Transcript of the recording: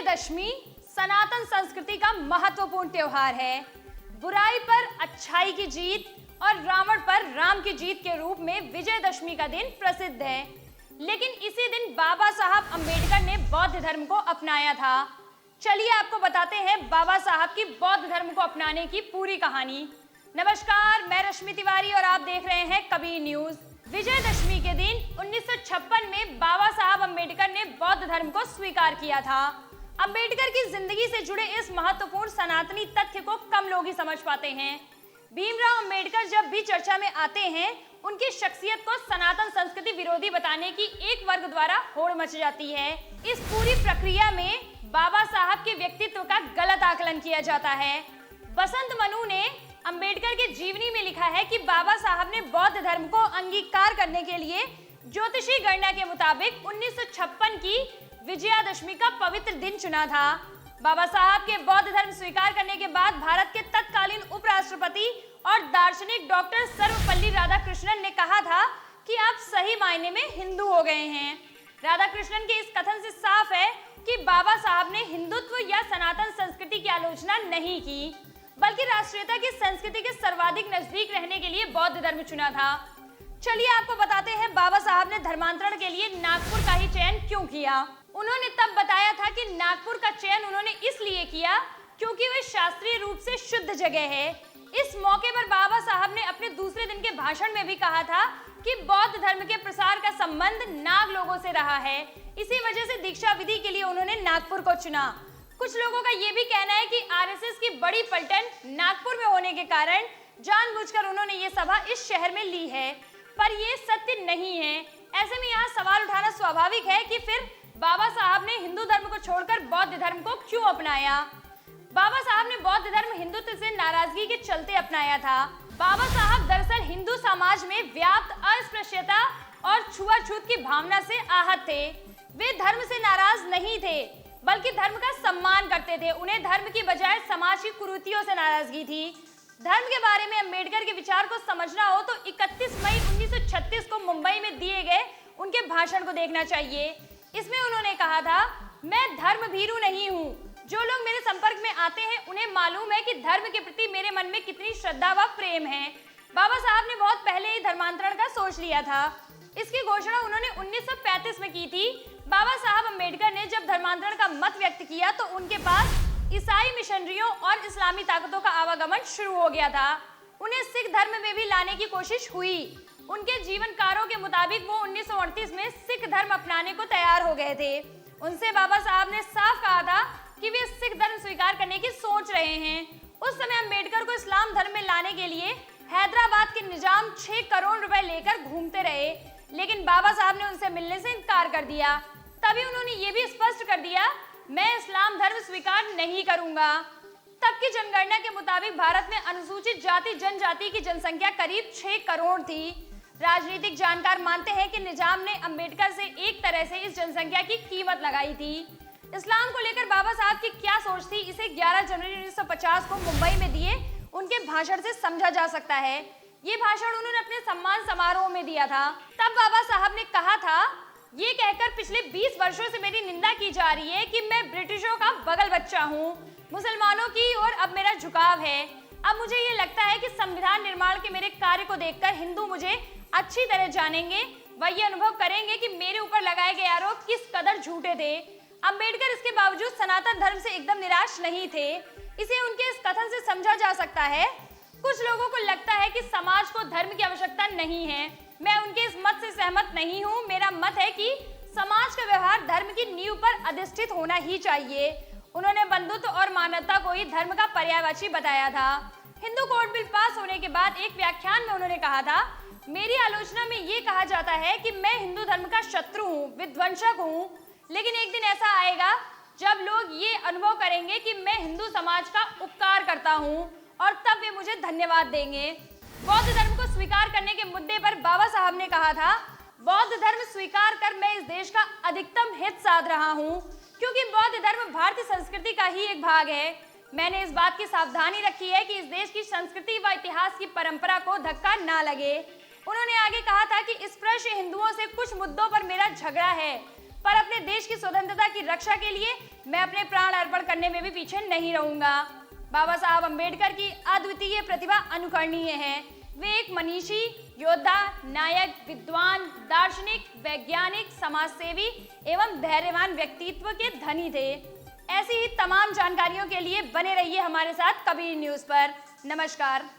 विजयदशमी सनातन संस्कृति का महत्वपूर्ण त्योहार है। बुराई पर अच्छाई की जीत और रावण पर राम की जीत के रूप में विजयदशमी का दिन प्रसिद्ध है। लेकिन इसी दिन बाबा साहब अंबेडकर ने बौद्ध धर्म को अपनाया था। चलिए आपको बताते हैं बाबा साहब की बौद्ध धर्म को अपनाने की पूरी कहानी। नमस्कार, मैं रश्मि तिवारी और आप देख रहे हैं कबीर न्यूज। विजयदशमी के दिन 1956 में बाबा साहब अंबेडकर ने बौद्ध धर्म को स्वीकार किया था। अंबेडकर की जिंदगी से जुड़े इस महत्वपूर्ण सनातनी तथ्य को कम लोग ही समझ पाते हैं। भीमराव अंबेडकर जब भी चर्चा में आते हैं, उनकी शख्सियत को सनातन संस्कृति विरोधी बताने की एक वर्ग द्वारा होड़ मच जाती है। इस पूरी प्रक्रिया में बाबा साहब के व्यक्तित्व का गलत आकलन किया जाता है। बसंत मनु ने अंबेडकर के जीवनी में लिखा है कि बाबा साहब ने बौद्ध धर्म को अंगीकार करने के लिए ज्योतिषी गणना के मुताबिक 1956 की विजयादशमी का पवित्र दिन चुना था। बाबा साहब के बौद्ध धर्म स्वीकार करने के बाद भारत के तत्कालीन उपराष्ट्रपति और दार्शनिक डॉक्टर सर्वपल्ली राधाकृष्णन ने कहा था कि आप सही मायने में हिंदू हो गए हैं। राधाकृष्णन के इस कथन से साफ है कि बाबा साहब ने हिंदुत्व या सनातन संस्कृति की आलोचना नहीं की, बल्कि राष्ट्रीयता की संस्कृति के सर्वाधिक नजदीक रहने के लिए बौद्ध धर्म चुना था। चलिए आपको बताते हैं बाबा साहब ने धर्मांतरण के लिए नागपुर का ही चयन क्यों किया। उन्होंने तब बताया था कि नागपुर का चयन उन्होंने इसलिए किया क्योंकि वह शास्त्रीय रूप से शुद्ध जगह है। इस मौके पर बाबा साहब ने अपने दूसरे दिन के भाषण में भी कहा था कि बौद्ध धर्म के प्रसार का संबंध नाग लोगों से रहा है। इसी वजह से दीक्षा विधि के लिए उन्होंने नागपुर को चुना। कुछ लोगों का ये भी कहना है कि आरएसएस की बड़ी पलटन नागपुर में होने के कारण जानबूझकर उन्होंने ये सभा इस शहर में ली है, पर ये सत्य नहीं है। ऐसे में यहाँ सवाल उठाना स्वाभाविक है कि फिर बाबा साहब ने हिंदू धर्म को छोड़कर बौद्ध धर्म को क्यों अपनाया। बाबा साहब ने बौद्ध धर्म हिंदुत्व से नाराजगी के चलते अपनाया था। बाबा साहब दरअसल हिंदू समाज में व्याप्त अस्पृश्यता और छुआछूत की भावना से आहत थे। वे धर्म से नाराज नहीं थे, बल्कि धर्म का सम्मान करते थे। उन्हें धर्म की बजाय समाज की कुरीतियों से नाराजगी थी। धर्म के बारे में अंबेडकर के विचार को समझना हो तो 31 मई 1936 को मुंबई में दिए गए उनके भाषण को देखना चाहिए। इसमें उन्होंने कहा था, मैं धर्म भीरू नहीं हूँ। जो लोग मेरे संपर्क में आते हैं उन्हें मालूम है कि धर्म के प्रति मेरे मन में कितनी श्रद्धा व प्रेम है। बाबा साहब ने बहुत पहले ही धर्मांतरण का सोच लिया था। इसकी घोषणा उन्होंने 1935 में की थी। बाबा साहब अंबेडकर ने जब धर्मांतरण का मत व्यक्त किया तो उनके पास ईसाई मिशनरियों और इस्लामी ताकतों का आवागमन शुरू हो गया था। उन्हें सिख धर्म में भी लाने की कोशिश हुई। उनके जीवनकारों के मुताबिक वो 1938 में सिख धर्म अपनाने को तैयार हो गए थे। उनसे बाबा साहब ने साफ कहा था कि वे सिख धर्म स्वीकार करने की सोच रहे हैं। उस समय अंबेडकर को इस्लाम धर्म में लाने के लिए हैदराबाद के निजाम 6 करोड़ रुपए लेकर घूमते रहे, लेकिन बाबा साहब ने उनसे मिलने से इनकार कर दिया। तभी उन्होंने ये भी स्पष्ट कर दिया, मैं इस्लाम धर्म स्वीकार नहीं करूंगा। तब की जनगणना के मुताबिक भारत में अनुसूचित जाति जनजाति की जनसंख्या करीब 6 करोड़ थी। राजनीतिक जानकार मानते हैं कि निजाम ने अंबेडकर से एक तरह से इस जनसंख्या की कीमत लगाई थी। इस्लाम को लेकर बाबा साहब की क्या सोच थी, इसे 11 जनवरी 1950 को मुंबई में दिए उनके भाषण से समझा जा सकता है। ये भाषण उन्होंने अपने सम्मान समारोह में दिया था। तब बाबा साहब ने कहा था, ये कहकर पिछले 20 वर्षों से मेरी निंदा की जा रही है कि मैं ब्रिटिशों का बगल बच्चा हूँ। मुसलमानों की ओर अब मेरा झुकाव है। अब मुझे ये लगता है कि संविधान निर्माण के मेरे कार्य को देखकर हिंदू मुझे अच्छी तरह जानेंगे। वह ये अनुभव करेंगे कि मेरे ऊपर लगाए गए आरोप किस कदर झूठे थे। अंबेडकर इसके बावजूद सनातन धर्म से एकदम निराश नहीं थे। इसे उनके इस कथन से समझा जा सकता है। कुछ लोगों को लगता है कि समाज को धर्म की आवश्यकता नहीं है। मैं उनके इस मत से सहमत नहीं हूँ। मेरा मत है कि समाज का व्यवहार धर्म की नींव पर अधिष्ठित होना ही चाहिए। उन्होंने बंधुत्व और मानवता को ही धर्म का पर्यायवाची बताया था। हिंदू कोड बिल पास होने के बाद एक व्याख्यान में उन्होंने कहा था, मेरी आलोचना में ये कहा जाता है कि मैं हिंदू धर्म का शत्रु हूँ, विध्वंसक हूँ, लेकिन एक दिन ऐसा आएगा जब लोग ये अनुभव करेंगे कि मैं हिंदू समाज का उपकार करता हूँ और तब वे मुझे धन्यवाद देंगे। बौद्ध धर्म को स्वीकार करने के मुद्दे पर बाबा साहब ने कहा था, बौद्ध धर्म स्वीकार कर मैं इस देश का अधिकतम हित साध रहा हूँ, क्योंकि बौद्ध धर्म भारतीय संस्कृति का ही एक भाग है। मैंने इस बात की सावधानी रखी है कि इस देश की संस्कृति व इतिहास की परंपरा को धक्का ना लगे। उन्होंने आगे कहा था कि स्पृश्य हिंदुओं से कुछ मुद्दों पर मेरा झगड़ा है, पर अपने देश की स्वतंत्रता की रक्षा के लिए मैं अपने प्राण अर्पण करने में भी पीछे नहीं रहूंगा। बाबा साहब अंबेडकर की अद्वितीय प्रतिभा अनुकरणीय है। वे एक मनीषी, योद्धा, नायक, विद्वान, दार्शनिक, वैज्ञानिक, समाजसेवी एवं धैर्यवान व्यक्तित्व के धनी थे। ऐसी ही तमाम जानकारियों के लिए बने रहिए हमारे साथ कबीर न्यूज पर। नमस्कार।